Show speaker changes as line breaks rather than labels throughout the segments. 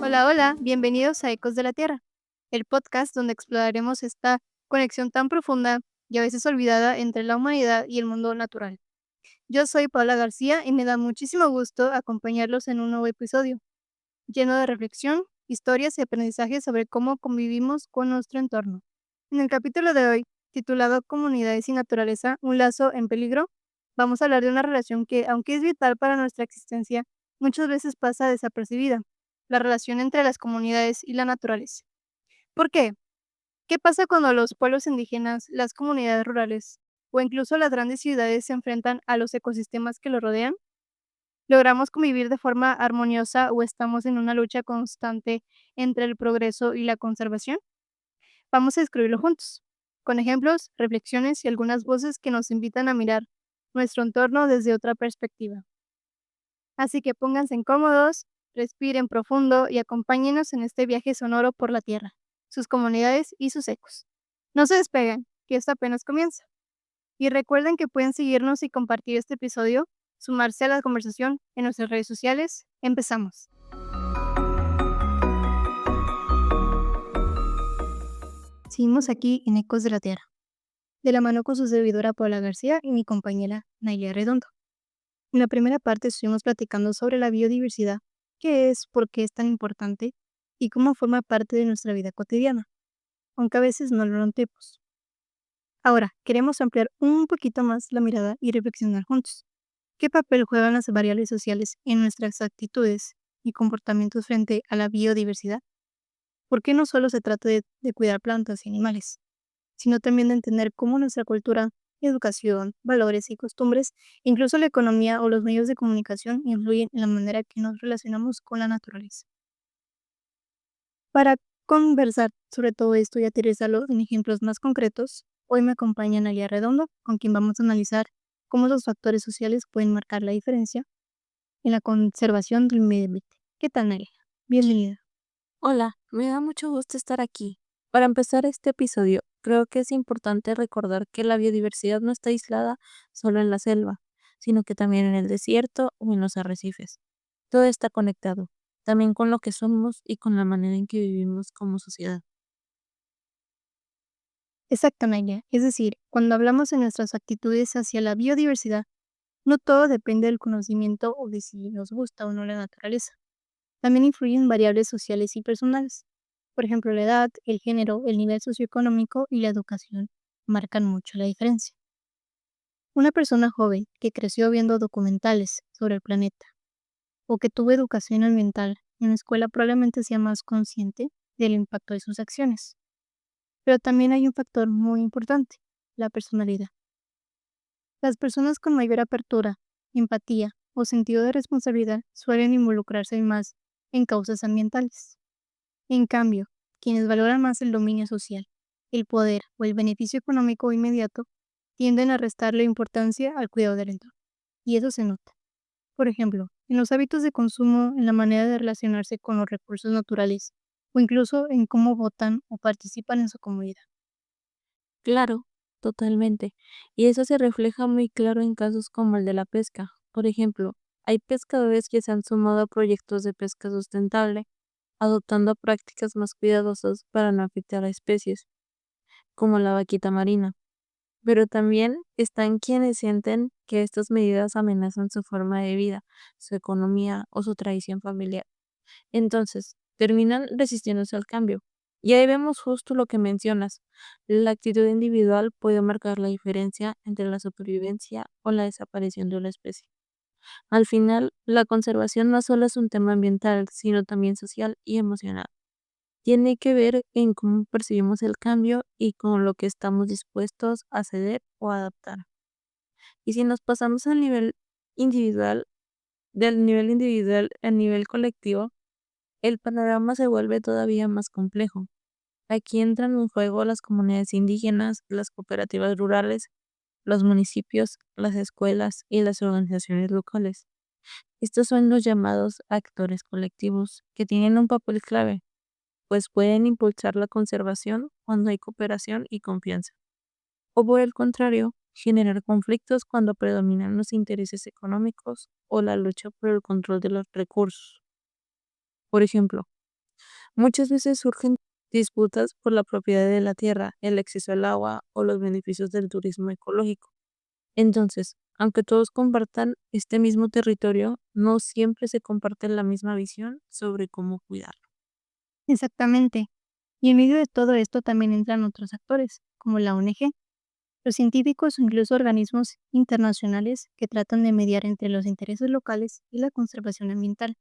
Hola, hola, bienvenidos a Ecos de la Tierra, el podcast donde exploraremos esta conexión tan profunda y a veces olvidada entre la humanidad y el mundo natural. Yo soy Paula García y me da muchísimo gusto acompañarlos en un nuevo episodio, lleno de reflexión, historias y aprendizajes sobre cómo convivimos con nuestro entorno. En el capítulo de hoy, titulado Comunidades y Naturaleza, un lazo en peligro, vamos a hablar de una relación que, aunque es vital para nuestra existencia, muchas veces pasa desapercibida, la relación entre las comunidades y la naturaleza. ¿Por qué? ¿Qué pasa cuando los pueblos indígenas, las comunidades rurales o incluso las grandes ciudades se enfrentan a los ecosistemas que los rodean? ¿Logramos convivir de forma armoniosa o estamos en una lucha constante entre el progreso y la conservación? Vamos a descubrirlo juntos, con ejemplos, reflexiones y algunas voces que nos invitan a mirar nuestro entorno desde otra perspectiva. Así que pónganse cómodos, respiren profundo y acompáñenos en este viaje sonoro por la Tierra, sus comunidades y sus ecos. No se despeguen, que esto apenas comienza. Y recuerden que pueden seguirnos y compartir este episodio, sumarse a la conversación en nuestras redes sociales. Empezamos. Seguimos aquí en Ecos de la Tierra, de la mano con su servidora Paula García y mi compañera Naylia Redondo. En la primera parte estuvimos platicando sobre la biodiversidad, qué es, por qué es tan importante y cómo forma parte de nuestra vida cotidiana, aunque a veces no lo notemos. Ahora, queremos ampliar un poquito más la mirada y reflexionar juntos. ¿Qué papel juegan las variables sociales en nuestras actitudes y comportamientos frente a la biodiversidad? ¿Por qué no solo se trata de cuidar plantas y animales, sino también de entender cómo nuestra cultura, educación, valores y costumbres, incluso la economía o los medios de comunicación influyen en la manera que nos relacionamos con la naturaleza? Para conversar sobre todo esto y aterrizarlo en ejemplos más concretos, hoy me acompaña Nalia Redondo, con quien vamos a analizar cómo los factores sociales pueden marcar la diferencia en la conservación del medio ambiente. ¿Qué tal, Nalia? Bienvenida.
Hola, me da mucho gusto estar aquí. Para empezar este episodio, creo que es importante recordar que la biodiversidad no está aislada solo en la selva, sino que también en el desierto o en los arrecifes. Todo está conectado, también con lo que somos y con la manera en que vivimos como sociedad.
Exacto, Nalia. Es decir, cuando hablamos de nuestras actitudes hacia la biodiversidad, no todo depende del conocimiento o de si nos gusta o no la naturaleza. También influyen variables sociales y personales. Por ejemplo, la edad, el género, el nivel socioeconómico y la educación marcan mucho la diferencia. Una persona joven que creció viendo documentales sobre el planeta o que tuvo educación ambiental en la escuela probablemente sea más consciente del impacto de sus acciones. Pero también hay un factor muy importante, la personalidad. Las personas con mayor apertura, empatía o sentido de responsabilidad suelen involucrarse más en causas ambientales. En cambio, quienes valoran más el dominio social, el poder o el beneficio económico inmediato tienden a restarle importancia al cuidado del entorno. Y eso se nota. Por ejemplo, en los hábitos de consumo, en la manera de relacionarse con los recursos naturales o incluso en cómo votan o participan en su comunidad.
Claro, totalmente. Y eso se refleja muy claro en casos como el de la pesca. Por ejemplo, hay pescadores que se han sumado a proyectos de pesca sustentable, adoptando prácticas más cuidadosas para no afectar a especies, como la vaquita marina. Pero también están quienes sienten que estas medidas amenazan su forma de vida, su economía o su tradición familiar. Entonces, terminan resistiéndose al cambio. Y ahí vemos justo lo que mencionas. La actitud individual puede marcar la diferencia entre la supervivencia o la desaparición de una especie. Al final, la conservación no solo es un tema ambiental, sino también social y emocional. Tiene que ver en cómo percibimos el cambio y con lo que estamos dispuestos a ceder o adaptar. Y si nos pasamos al nivel individual, del nivel individual al nivel colectivo, el panorama se vuelve todavía más complejo. Aquí entran en juego las comunidades indígenas, las cooperativas rurales, los municipios, las escuelas y las organizaciones locales. Estos son los llamados actores colectivos, que tienen un papel clave, pues pueden impulsar la conservación cuando hay cooperación y confianza. O por el contrario, generar conflictos cuando predominan los intereses económicos o la lucha por el control de los recursos. Por ejemplo, Muchas veces surgen disputas por la propiedad de la tierra, el acceso al agua o los beneficios del turismo ecológico. Entonces, aunque todos compartan este mismo territorio, no siempre se comparte la misma visión sobre cómo cuidarlo.
Exactamente. Y en medio de todo esto también entran otros actores, como la ONG, los científicos o incluso organismos internacionales que tratan de mediar entre los intereses locales y la conservación ambiental.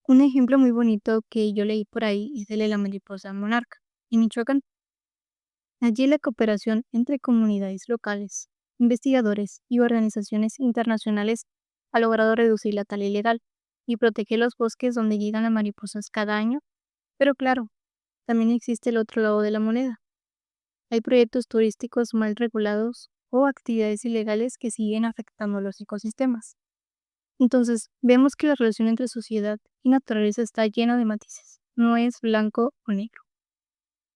Un ejemplo muy bonito que yo leí por ahí es el de la mariposa monarca, en Michoacán. Allí la cooperación entre comunidades locales, investigadores y organizaciones internacionales ha logrado reducir la tala ilegal y proteger los bosques donde llegan las mariposas cada año. Pero claro, también existe el otro lado de la moneda. Hay proyectos turísticos mal regulados o actividades ilegales que siguen afectando los ecosistemas. Entonces, vemos que la relación entre sociedad y naturaleza está llena de matices. No es blanco o negro.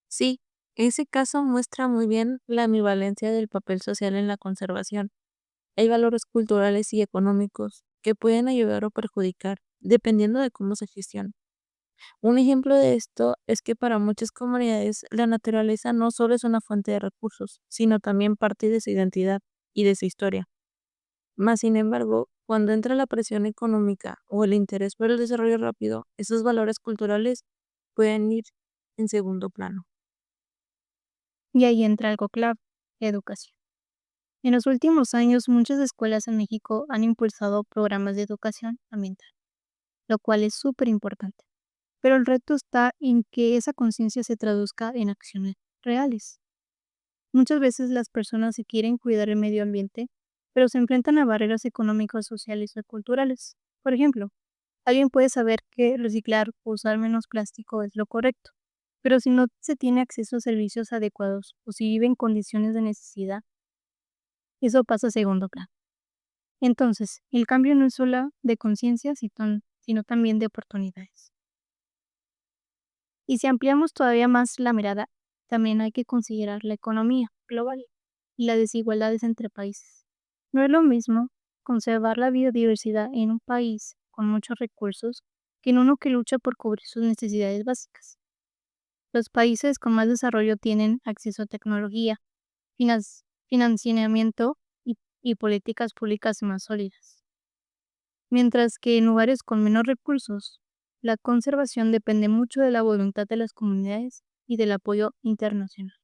Sí, ese caso muestra muy bien la ambivalencia del papel social en la conservación. Hay valores culturales y económicos que pueden ayudar o perjudicar, dependiendo de cómo se gestiona. Un ejemplo de esto es que para muchas comunidades la naturaleza no solo es una fuente de recursos, sino también parte de su identidad y de su historia. Más sin embargo, cuando entra la presión económica o el interés por el desarrollo rápido, esos valores culturales pueden ir en segundo plano.
Y ahí entra algo clave, la educación. En los últimos años, muchas escuelas en México han impulsado programas de educación ambiental, lo cual es súper importante. Pero el reto está en que esa conciencia se traduzca en acciones reales. Muchas veces las personas se quieren cuidar el medio ambiente, pero se enfrentan a barreras económicas, sociales o culturales. Por ejemplo, alguien puede saber que reciclar o usar menos plástico es lo correcto, pero si no se tiene acceso a servicios adecuados o si vive en condiciones de necesidad, eso pasa a segundo plano. Entonces, el cambio no es solo de conciencia, sino también de oportunidades. Y si ampliamos todavía más la mirada, también hay que considerar la economía global y las desigualdades entre países. No es lo mismo conservar la biodiversidad en un país con muchos recursos que en uno que lucha por cubrir sus necesidades básicas. Los países con más desarrollo tienen acceso a tecnología, financiamiento y políticas públicas más sólidas. Mientras que en lugares con menos recursos, la conservación depende mucho de la voluntad de las comunidades y del apoyo internacional.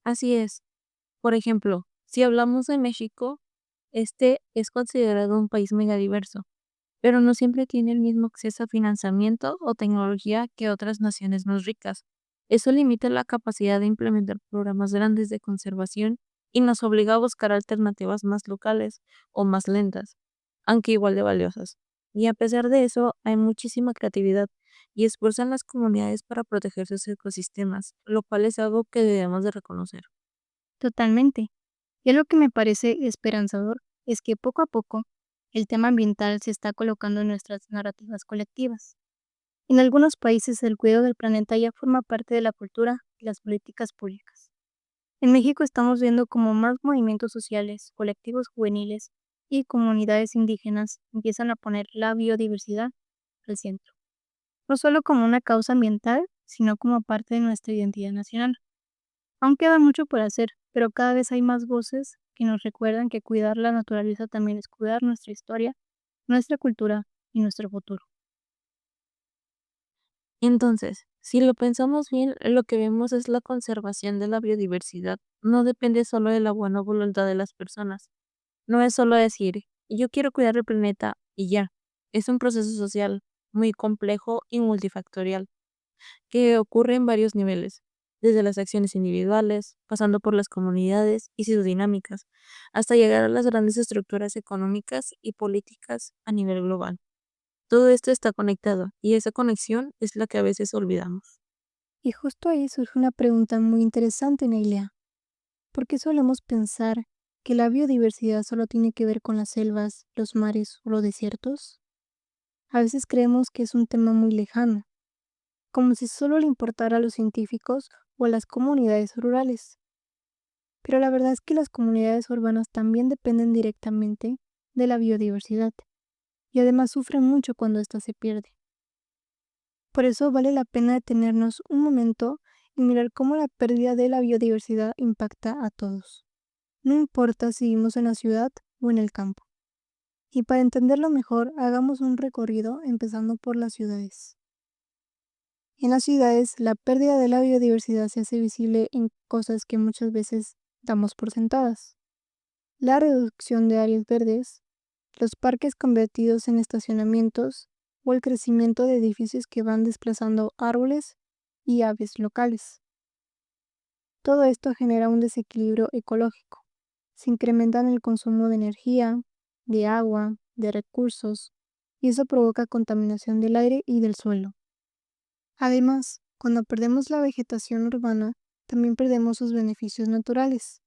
Así es. Por ejemplo, si hablamos de México, este es considerado un país megadiverso, pero no siempre tiene el mismo acceso a financiamiento o tecnología que otras naciones más ricas. Eso limita la capacidad de implementar programas grandes de conservación y nos obliga a buscar alternativas más locales o más lentas, aunque igual de valiosas. Y a pesar de eso, hay muchísima creatividad y esfuerzo en las comunidades para proteger sus ecosistemas, lo cual es algo que debemos de reconocer.
Totalmente. Y lo que me parece esperanzador es que poco a poco el tema ambiental se está colocando en nuestras narrativas colectivas. En algunos países el cuidado del planeta ya forma parte de la cultura y las políticas públicas. En México estamos viendo como más movimientos sociales, colectivos juveniles y comunidades indígenas empiezan a poner la biodiversidad al centro, no solo como una causa ambiental, sino como parte de nuestra identidad nacional. Aún queda mucho por hacer, pero cada vez hay más voces que nos recuerdan que cuidar la naturaleza también es cuidar nuestra historia, nuestra cultura y nuestro futuro.
Entonces, si lo pensamos bien, lo que vemos es la conservación de la biodiversidad. No depende solo de la buena voluntad de las personas. No es solo decir, yo quiero cuidar el planeta y ya. Es un proceso social muy complejo y multifactorial que ocurre en varios niveles, desde las acciones individuales, pasando por las comunidades y sus dinámicas, hasta llegar a las grandes estructuras económicas y políticas a nivel global. Todo esto está conectado y esa conexión es la que a veces olvidamos.
Y justo ahí surge una pregunta muy interesante, Nelia. ¿Por qué solemos pensar que la biodiversidad solo tiene que ver con las selvas, los mares o los desiertos? A veces creemos que es un tema muy lejano, como si solo le importara a los científicos o a las comunidades rurales. Pero la verdad es que las comunidades urbanas también dependen directamente de la biodiversidad y además sufren mucho cuando ésta se pierde. Por eso vale la pena detenernos un momento y mirar cómo la pérdida de la biodiversidad impacta a todos. No importa si vivimos en la ciudad o en el campo. Y para entenderlo mejor, hagamos un recorrido empezando por las ciudades. En las ciudades, la pérdida de la biodiversidad se hace visible en cosas que muchas veces damos por sentadas. La reducción de áreas verdes, los parques convertidos en estacionamientos o el crecimiento de edificios que van desplazando árboles y aves locales. Todo esto genera un desequilibrio ecológico. Se incrementan el consumo de energía, de agua, de recursos, y eso provoca contaminación del aire y del suelo. Además, cuando perdemos la vegetación urbana, también perdemos sus beneficios naturales.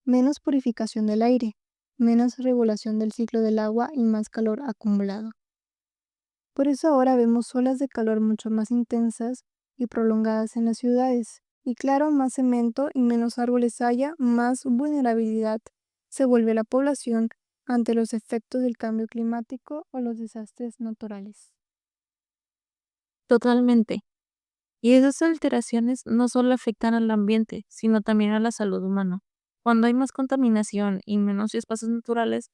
Menos purificación del aire, menos regulación del ciclo del agua y más calor acumulado. Por eso ahora vemos olas de calor mucho más intensas y prolongadas en las ciudades. Y claro, más cemento y menos árboles haya, más vulnerabilidad se vuelve la población ante los efectos del cambio climático o los desastres naturales.
Totalmente. Y esas alteraciones no solo afectan al ambiente, sino también a la salud humana. Cuando hay más contaminación y menos espacios naturales,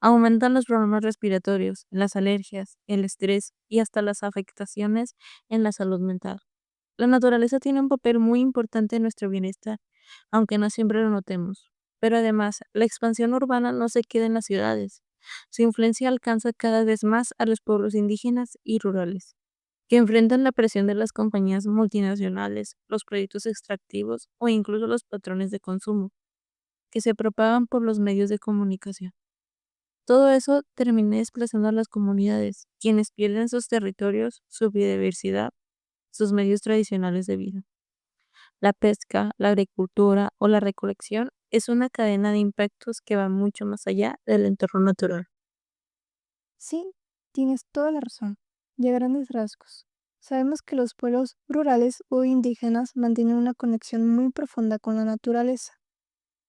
aumentan los problemas respiratorios, las alergias, el estrés y hasta las afectaciones en la salud mental. La naturaleza tiene un papel muy importante en nuestro bienestar, aunque no siempre lo notemos. Pero además, la expansión urbana no se queda en las ciudades. Su influencia alcanza cada vez más a los pueblos indígenas y rurales, que enfrentan la presión de las compañías multinacionales, los proyectos extractivos o incluso los patrones de consumo, que se propagan por los medios de comunicación. Todo eso termina desplazando a las comunidades, quienes pierden sus territorios, su biodiversidad, sus medios tradicionales de vida. La pesca, la agricultura o la recolección es una cadena de impactos que va mucho más allá del entorno natural.
Sí, tienes toda la razón. Y a grandes rasgos. Sabemos que los pueblos rurales o indígenas mantienen una conexión muy profunda con la naturaleza.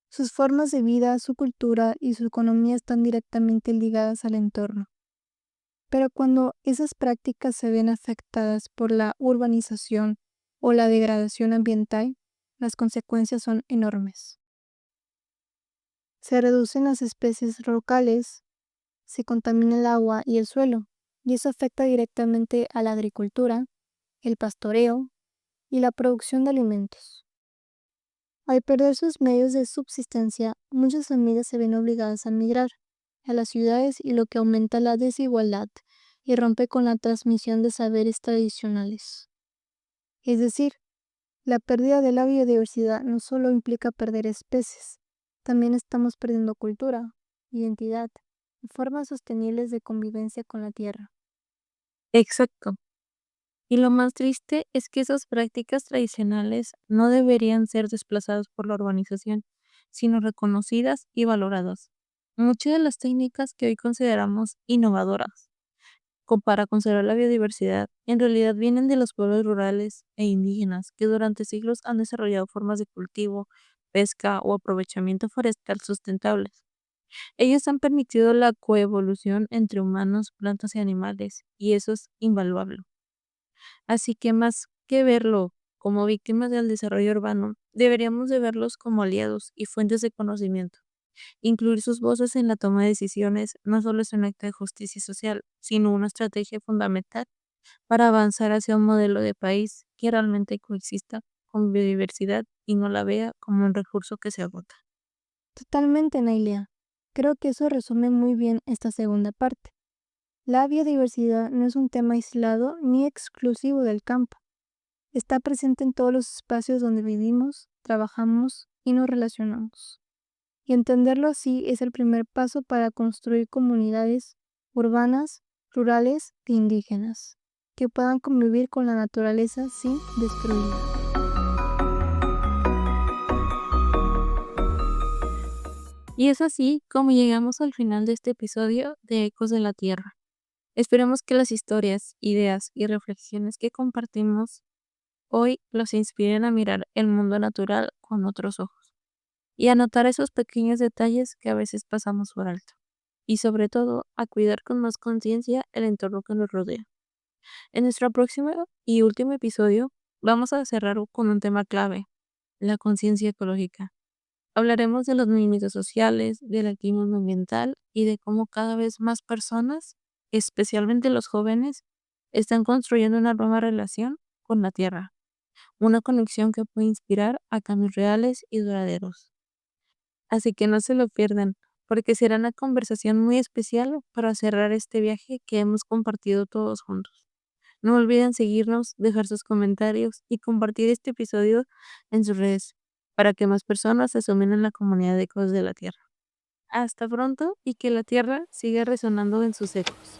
Sus formas de vida, su cultura y su economía están directamente ligadas al entorno. Pero cuando esas prácticas se ven afectadas por la urbanización o la degradación ambiental, las consecuencias son enormes. Se reducen las especies locales, se contamina el agua y el suelo, y eso afecta directamente a la agricultura, el pastoreo y la producción de alimentos. Al perder sus medios de subsistencia, muchas familias se ven obligadas a migrar a las ciudades y lo que aumenta la desigualdad y rompe con la transmisión de saberes tradicionales. Es decir, la pérdida de la biodiversidad no solo implica perder especies, también estamos perdiendo cultura, identidad y formas sostenibles de convivencia con la tierra.
Exacto. Y lo más triste es que esas prácticas tradicionales no deberían ser desplazadas por la urbanización, sino reconocidas y valoradas. Muchas de las técnicas que hoy consideramos innovadoras para conservar la biodiversidad en realidad vienen de los pueblos rurales e indígenas que durante siglos han desarrollado formas de cultivo, pesca o aprovechamiento forestal sustentables. Ellos han permitido la coevolución entre humanos, plantas y animales, y eso es invaluable. Así que más que verlo como víctimas del desarrollo urbano, deberíamos de verlos como aliados y fuentes de conocimiento. Incluir sus voces en la toma de decisiones no solo es un acto de justicia social, sino una estrategia fundamental para avanzar hacia un modelo de país que realmente coexista con biodiversidad y no la vea como un recurso que se agota.
Totalmente, Nailia. Creo que eso resume muy bien esta segunda parte. La biodiversidad no es un tema aislado ni exclusivo del campo. Está presente en todos los espacios donde vivimos, trabajamos y nos relacionamos. Y entenderlo así es el primer paso para construir comunidades urbanas, rurales e indígenas que puedan convivir con la naturaleza sin destruirla.
Y es así como llegamos al final de este episodio de Ecos de la Tierra. Esperemos que las historias, ideas y reflexiones que compartimos hoy los inspiren a mirar el mundo natural con otros ojos y a notar esos pequeños detalles que a veces pasamos por alto. Y sobre todo, a cuidar con más conciencia el entorno que nos rodea. En nuestro próximo y último episodio vamos a cerrar con un tema clave, la conciencia ecológica. Hablaremos de los movimientos sociales, del activismo ambiental y de cómo cada vez más personas, especialmente los jóvenes, están construyendo una nueva relación con la tierra, una conexión que puede inspirar a cambios reales y duraderos. Así que no se lo pierdan, porque será una conversación muy especial para cerrar este viaje que hemos compartido todos juntos. No olviden seguirnos, dejar sus comentarios y compartir este episodio en sus redes para que más personas se sumen en la comunidad de Ecos de la Tierra. Hasta pronto y que la Tierra siga resonando en sus ecos.